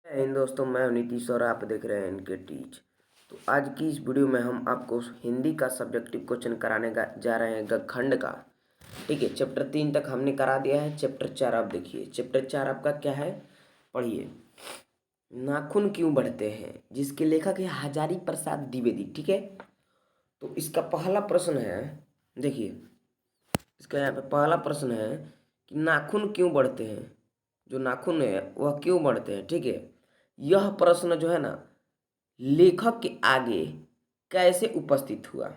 जय हिंद दोस्तों, मैं हूं नीतीश और आप देख रहे हैं इनके टीच। तो आज की इस वीडियो में हम आपको हिंदी का सब्जेक्टिव क्वेश्चन कराने जा रहे हैं गखंड का। ठीक है, चैप्टर 3 तक हमने करा दिया है। चैप्टर 4 आप देखिए। चैप्टर 4 आपका क्या है, पढ़िए। नाखून क्यों बढ़ते हैं, जिसके लेखक है हजारी प्रसाद द्विवेदी। ठीक है, तो इसका पहला प्रश्न है, देखिए इसका यहाँ पे पहला प्रश्न है कि नाखून क्यों बढ़ते हैं, जो नाखून है वह क्यों बढ़ते हैं। ठीक है, यह प्रश्न जो है ना लेखक के आगे कैसे उपस्थित हुआ।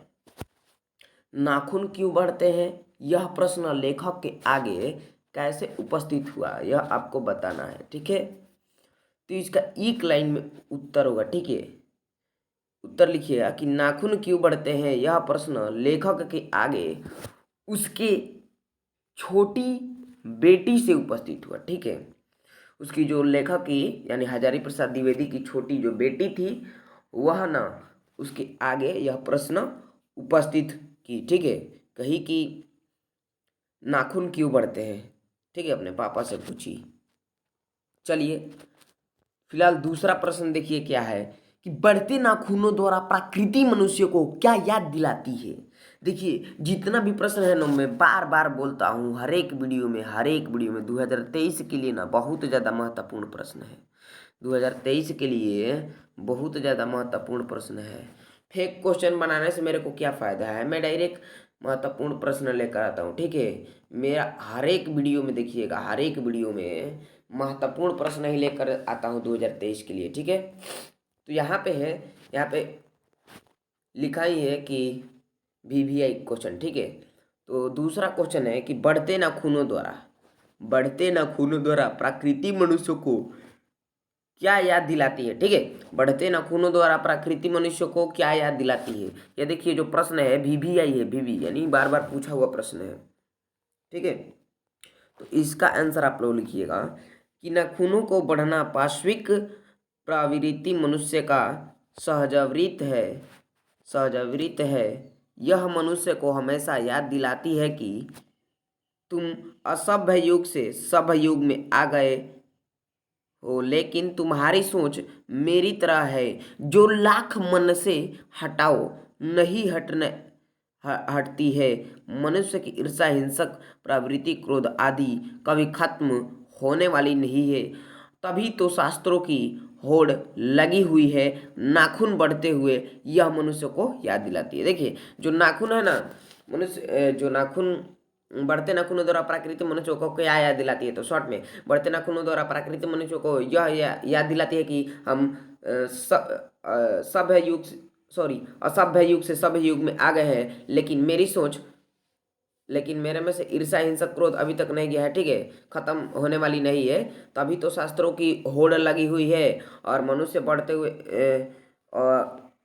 नाखून क्यों बढ़ते हैं, यह प्रश्न लेखक के आगे कैसे उपस्थित हुआ, यह आपको बताना है। ठीक है, तो इसका एक लाइन में उत्तर होगा। ठीक है, उत्तर लिखिएगा कि नाखून क्यों बढ़ते हैं, यह प्रश्न लेखक के आगे उसके छोटी बेटी से उपस्थित हुआ। ठीक है, उसकी जो लेखक की यानी हजारी प्रसाद द्विवेदी की छोटी जो बेटी थी वह ना उसके आगे यह प्रश्न उपस्थित की। ठीक है, कही कि नाखून क्यों बढ़ते हैं। ठीक है, अपने पापा से पूछी। चलिए फिलहाल दूसरा प्रश्न देखिए क्या है कि बढ़ते नाखूनों द्वारा प्रकृति मनुष्य को क्या याद दिलाती है। देखिए जितना भी प्रश्न है ना मैं बार बार बोलता हूँ हर एक वीडियो में 2023 के लिए ना बहुत ज़्यादा महत्वपूर्ण प्रश्न है। 2023 के लिए बहुत ज़्यादा महत्वपूर्ण प्रश्न है। फेक क्वेश्चन बनाने से मेरे को क्या फ़ायदा है, मैं डायरेक्ट महत्वपूर्ण प्रश्न लेकर आता हूँ। ठीक है, मेरा हर एक वीडियो में देखिएगा, हर एक वीडियो में महत्वपूर्ण प्रश्न ही लेकर आता हूँ 2023 के लिए। ठीक है, तो यहाँ पे है, यहाँ पे लिखा ही है कि VVI क्वेश्चन। ठीक है, तो दूसरा क्वेश्चन है कि बढ़ते नाखूनों द्वारा प्रकृति मनुष्य को क्या याद दिलाती है। ठीक है, बढ़ते नाखूनों द्वारा प्रकृति मनुष्य को क्या याद दिलाती है। ये देखिए जो प्रश्न है VVI है, VV यानी बार बार पूछा हुआ प्रश्न है। ठीक है, तो इसका आंसर आप लोग लिखिएगा कि नाखूनों को बढ़ना पार्श्विक प्रवृत्ति मनुष्य का सहजावृत है। यह मनुष्य को हमेशा याद दिलाती है कि तुम असभ्य युग से सभ्य युग में आ गए हो, लेकिन तुम्हारी सोच मेरी तरह है जो लाख मन से हटाओ नहीं हटती है। मनुष्य की ईर्ष्या, हिंसक प्रवृत्ति, क्रोध आदि कभी खत्म होने वाली नहीं है। तभी तो शास्त्रों की होड़ लगी हुई है। नाखून बढ़ते हुए यह मनुष्य को याद दिलाती है। देखिए जो नाखून है ना जो नाखून बढ़ते नाखूनों द्वारा प्राकृतिक मनुष्यों को क्या याद दिलाती है, तो शॉर्ट में बढ़ते नाखूनों द्वारा प्राकृतिक मनुष्यों को यह याद दिलाती है कि हम सभ्य युग असभ्य युग से सभ्य युग में आ गए हैं, लेकिन मेरे में से ईर्ष्या, हिंसक, क्रोध अभी तक नहीं गया है। ठीक है, खत्म होने वाली नहीं है। तभी तो शास्त्रों की होड़ लगी हुई है और मनुष्य बढ़ते हुए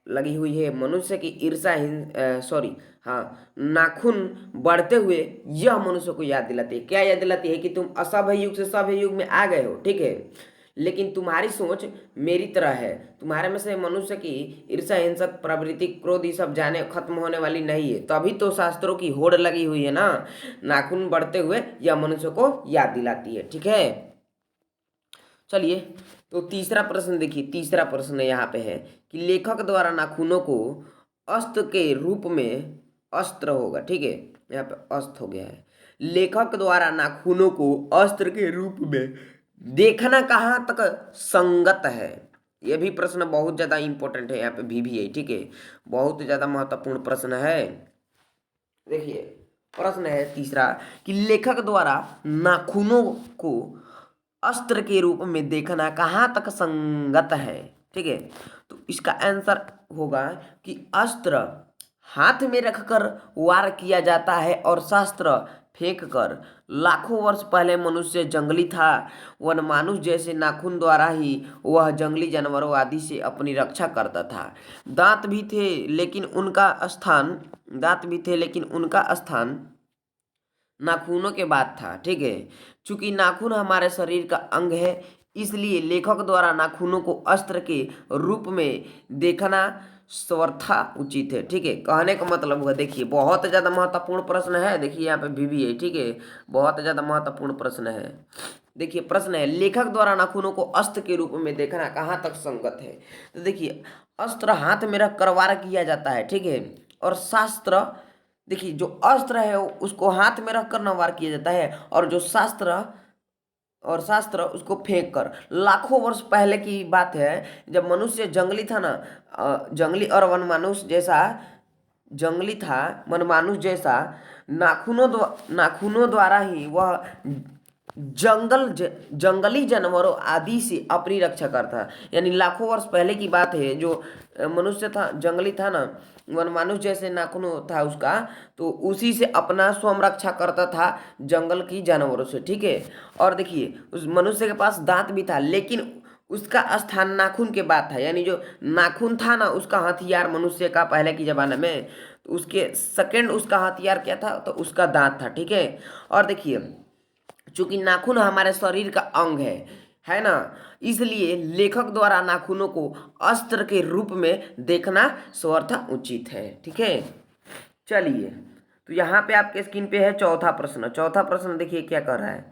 लगी हुई है। मनुष्य की नाखून बढ़ते हुए यह मनुष्य को याद दिलाती है। क्या याद दिलाती है कि तुम असभ्य युग से सभ्य युग में आ गए हो। ठीक है, लेकिन तुम्हारी सोच मेरी तरह है। तुम्हारे में से मनुष्य की ईर्ष्या, हिंसक प्रवृत्ति, क्रोध ये सब जाने खत्म होने वाली नहीं है। तभी तो शास्त्रों की होड़ लगी हुई है ना। नाखून बढ़ते हुए यह मनुष्य को याद दिलाती है। ठीक है, चलिए तो तीसरा प्रश्न देखिए। तीसरा प्रश्न यहाँ पे है कि लेखक द्वारा नाखूनों को अस्त्र के रूप में अस्त्र होगा। ठीक है, यहाँ पे अस्त्र हो गया है। लेखक द्वारा नाखूनों को अस्त्र के रूप में देखना कहाँ तक संगत है। यह भी प्रश्न बहुत ज्यादा इंपॉर्टेंट है यहाँ पे VVI। ठीक है, बहुत ज्यादा महत्वपूर्ण प्रश्न है। देखिए प्रश्न है तीसरा कि लेखक द्वारा नाखूनों को अस्त्र के रूप में देखना कहाँ तक संगत है। ठीक है, तो इसका आंसर होगा कि अस्त्र हाथ में रखकर वार किया जाता है और शस्त्र फेंक कर। लाखों वर्ष पहले मनुष्य जंगली था। वनमानुष जैसे नाखून द्वारा ही वह जंगली जानवरों आदि से अपनी रक्षा करता था। दांत भी थे लेकिन उनका स्थान नाखूनों के बाद था। ठीक है, चूंकि नाखून हमारे शरीर का अंग है, इसलिए लेखक द्वारा नाखूनों को अस्त्र के रूप में देखना सर्वथा उचित है। ठीक है, कहने का मतलब हुआ, देखिए बहुत ज्यादा महत्वपूर्ण प्रश्न है। देखिए यहाँ पे VVI। ठीक है, बहुत ज्यादा महत्वपूर्ण प्रश्न है। देखिए प्रश्न है, लेखक द्वारा नाखूनों को अस्त्र के रूप में देखना कहाँ तक संगत है। तो देखिए अस्त्र हाथ में रख कर वार किया जाता है, ठीक है, और शास्त्र, देखिए जो अस्त्र है उसको हाथ में रख कर न वार किया जाता है, और जो शास्त्र उसको फेंक कर। लाखों वर्ष पहले की बात है, जब मनुष्य जंगली था ना, जंगली और जंगली था मनमानुष जैसा, नाखूनों द्वारा ही वह जंगली जानवरों आदि से अपनी रक्षा करता है। यानी लाखों वर्ष पहले की बात है, जो मनुष्य था जंगली था ना, वनमानुष जैसे नाखून था उसका, तो उसी से अपना स्वयं रक्षा करता था जंगल की जानवरों से, ठीक है। और देखिए उस मनुष्य के पास दांत भी था, लेकिन उसका स्थान नाखून के बाद था। यानी जो नाखून था ना उसका हथियार मनुष्य का पहले के जमाने में, तो उसके सेकंड उसका हथियार क्या था, तो उसका दांत था, ठीक है। और देखिए चूंकि नाखून हमारे शरीर का अंग है ना, इसलिए लेखक द्वारा नाखूनों को अस्त्र के रूप में देखना सर्वथा उचित है, ठीक है। चलिए तो यहाँ पे आपके स्क्रीन पे है चौथा प्रश्न। चौथा प्रश्न देखिए क्या कर रहा है।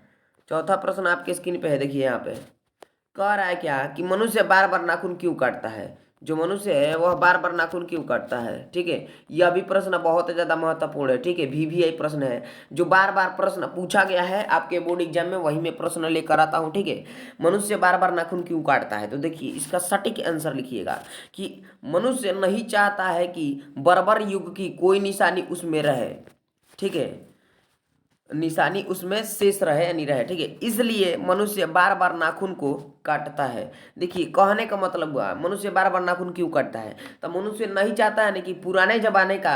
चौथा प्रश्न आपके स्क्रीन पे है, देखिए यहाँ पे कह रहा है क्या कि मनुष्य बार बार नाखून क्यों काटता है। जो मनुष्य है वह बार बार नाखून क्यों काटता है, ठीक है। यह भी प्रश्न बहुत ज़्यादा महत्वपूर्ण है, ठीक है। VVI प्रश्न है, जो बार बार प्रश्न पूछा गया है आपके बोर्ड एग्जाम में, वही मैं प्रश्न लेकर आता हूँ, ठीक है। मनुष्य बार बार नाखून क्यों काटता है, तो देखिए इसका सटीक आंसर लिखिएगा कि मनुष्य नहीं चाहता है कि बर्बर युग की कोई निशानी उसमें रहे, ठीक है, निशानी उसमें शेष रहे यानी रहे, ठीक है। इसलिए मनुष्य बार बार नाखून को काटता है। देखिए कहने का मतलब हुआ मनुष्य बार बार नाखून क्यों काटता है, तो मनुष्य नहीं चाहता है ना कि पुराने जमाने का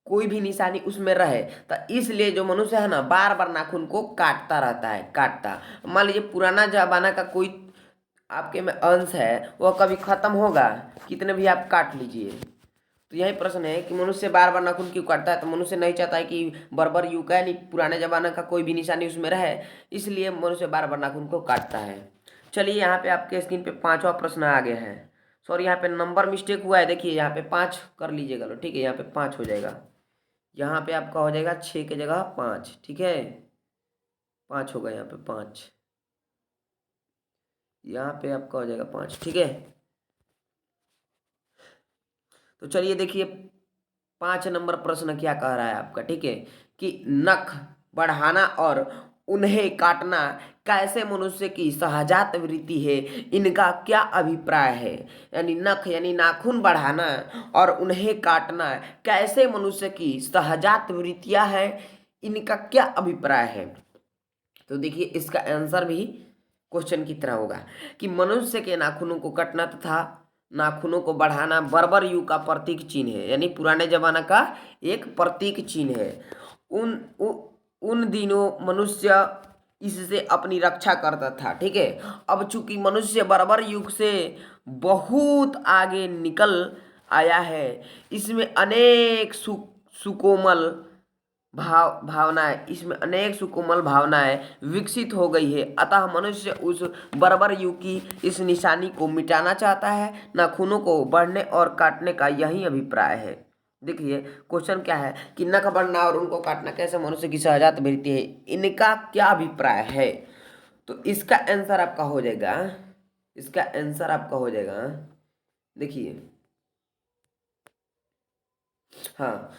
कोई भी निशानी उसमें रहे, तो इसलिए जो मनुष्य है ना बार बार नाखून को काटता रहता है, काटता। मान लीजिए पुराना जमाना का कोई आपके में अंश है, वह कभी खत्म होगा, कितने भी आप काट लीजिए। तो यही प्रश्न है कि मनुष्य बार बार नाखून क्यों काटता है, तो मनुष्य नहीं चाहता है कि बर्बर युग का यानी पुराने जमाने का कोई भी निशानी उसमें रहे, इसलिए मनुष्य बार बार नाखून को काटता है। चलिए यहाँ पे आपके स्क्रीन पे पांचवा प्रश्न आ गया है। सॉरी यहाँ पे नंबर मिस्टेक हुआ है, देखिए यहाँ पे 5 कर लीजिएगा, लो ठीक है, यहाँ पे 5 हो जाएगा। यहाँ पे आपका हो जाएगा 6 की जगह 5, ठीक है, 5 होगा यहाँ पे 5, यहाँ पे आपका हो जाएगा 5, ठीक है। तो चलिए देखिए 5 नंबर प्रश्न क्या कह रहा है आपका, ठीक है, कि नख बढ़ाना और उन्हें काटना कैसे मनुष्य की सहजात वृत्ति है, इनका क्या अभिप्राय है। यानी नख यानी नाखून बढ़ाना और उन्हें काटना कैसे मनुष्य की सहजात वृत्तियां है, इनका क्या अभिप्राय है। तो देखिए इसका आंसर भी क्वेश्चन की तरह होगा कि मनुष्य के नाखूनों को काटना तथा नाखूनों को बढ़ाना बर्बर युग का प्रतीक चिन्ह है, यानी पुराने जमाना का एक प्रतीक चिन्ह है। उन दिनों मनुष्य इससे अपनी रक्षा करता था, ठीक है। अब चूंकि मनुष्य बर्बर युग से बहुत आगे निकल आया है, इसमें अनेक सुकोमल भावनाएं, इसमें अनेक सुकोमल भावनाएं विकसित हो गई है, अतः मनुष्य उस बर्बर युग की इस निशानी को मिटाना चाहता है। नाखूनों को बढ़ने और काटने का यही अभिप्राय है। देखिए क्वेश्चन क्या है कि नख बढ़ना और उनको काटना कैसे मनुष्य की सहजात वृत्ति है, इनका क्या अभिप्राय है। तो इसका आंसर आपका हो जाएगा, इसका आंसर आपका हो जाएगा, देखिए हाँ,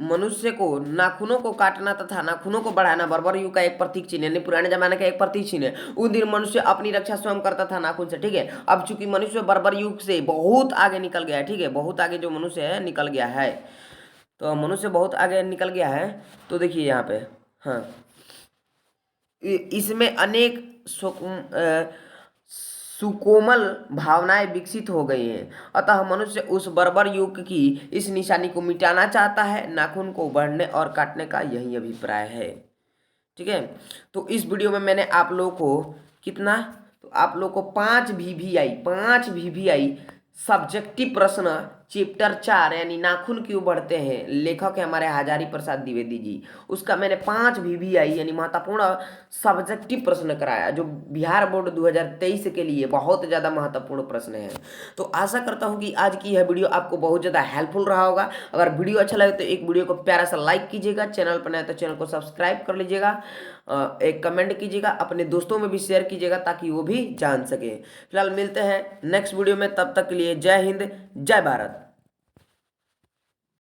मनुष्य को नाखूनों को काटना तथा नाखूनों को बढ़ाना बर्बर युग का एक प्रतीक चिन्ह यानी पुराने जमाने का एक प्रतीक चिन्ह है। उस दिन मनुष्य अपनी रक्षा स्वयं करता था नाखून से, ठीक है। अब चूंकि मनुष्य बर्बर युग से बहुत आगे निकल गया है, ठीक है, बहुत आगे जो मनुष्य है निकल गया है, तो मनुष्य बहुत आगे निकल गया है। तो देखिए यहाँ पे हाँ, इसमें अनेक सुकोमल भावनाएं विकसित हो गई हैं, अतः मनुष्य उस बर्बर युग की इस निशानी को मिटाना चाहता है। नाखून को बढ़ने और काटने का यही अभिप्राय है, ठीक है। तो इस वीडियो में मैंने आप लोगों को कितना, तो आप लोग को 5 VVI सब्जेक्टिव प्रश्न चैप्टर 4 यानी नाखून क्यों बढ़ते हैं, लेखक है हमारे हजारी प्रसाद द्विवेदी जी। उसका मैंने 5 VVI यानी महत्वपूर्ण सब्जेक्टिव प्रश्न कराया, जो बिहार बोर्ड 2023 के लिए बहुत ज़्यादा महत्वपूर्ण प्रश्न है। तो आशा करता हूँ कि आज की यह वीडियो आपको बहुत ज़्यादा हेल्पफुल रहा होगा। अगर वीडियो अच्छा लगे तो एक वीडियो को प्यारा सा लाइक कीजिएगा, चैनल पर नए तो चैनल को सब्सक्राइब कर लीजिएगा, एक कमेंट कीजिएगा, अपने दोस्तों में भी शेयर कीजिएगा ताकि वो भी जान सके। फिलहाल मिलते हैं नेक्स्ट वीडियो में, तब तक के लिए जय हिंद जय भारत।